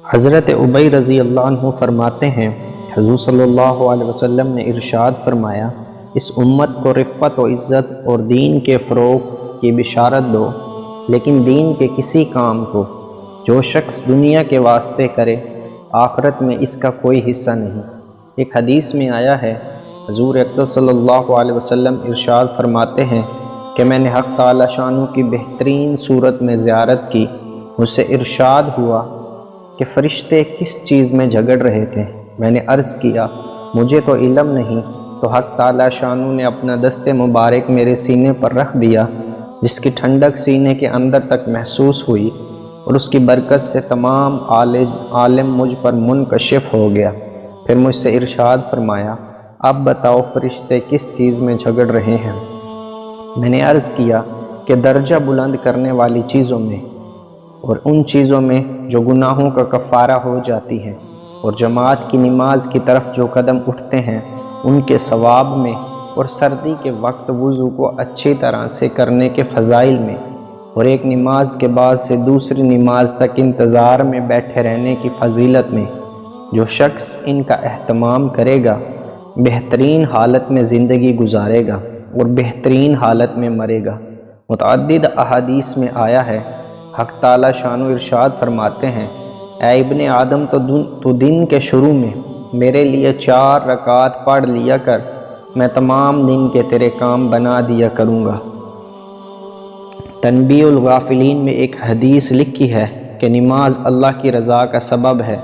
حضرت ابی رضی اللہ عنہ فرماتے ہیں، حضور صلی اللہ علیہ وسلم نے ارشاد فرمایا، اس امت کو رفعت و عزت اور دین کے فروغ کی بشارت دو، لیکن دین کے کسی کام کو جو شخص دنیا کے واسطے کرے آخرت میں اس کا کوئی حصہ نہیں۔ ایک حدیث میں آیا ہے، حضور اقدس صلی اللہ علیہ وسلم ارشاد فرماتے ہیں کہ میں نے حق تعالی شانہ کی بہترین صورت میں زیارت کی، مجھ سے ارشاد ہوا کہ فرشتے کس چیز میں جھگڑ رہے تھے؟ میں نے عرض کیا مجھے تو علم نہیں، تو حق تعالی شانہ نے اپنا دست مبارک میرے سینے پر رکھ دیا، جس کی ٹھنڈک سینے کے اندر تک محسوس ہوئی، اور اس کی برکت سے تمام عالم مجھ پر منکشف ہو گیا۔ پھر مجھ سے ارشاد فرمایا، اب بتاؤ فرشتے کس چیز میں جھگڑ رہے ہیں؟ میں نے عرض کیا کہ درجہ بلند کرنے والی چیزوں میں، اور ان چیزوں میں جو گناہوں کا کفارہ ہو جاتی ہیں، اور جماعت کی نماز کی طرف جو قدم اٹھتے ہیں ان کے ثواب میں، اور سردی کے وقت وضو کو اچھی طرح سے کرنے کے فضائل میں، اور ایک نماز کے بعد سے دوسری نماز تک انتظار میں بیٹھے رہنے کی فضیلت میں۔ جو شخص ان کا اہتمام کرے گا بہترین حالت میں زندگی گزارے گا اور بہترین حالت میں مرے گا۔ متعدد احادیث میں آیا ہے، حق تعالی شانہ ارشاد فرماتے ہیں، اے ابن آدم تو دن کے شروع میں میرے لیے 4 رکعات پڑھ لیا کر، میں تمام دن کے تیرے کام بنا دیا کروں گا۔ تنبیہ الغافلین میں ایک حدیث لکھی ہے کہ نماز اللہ کی رضا کا سبب ہے۔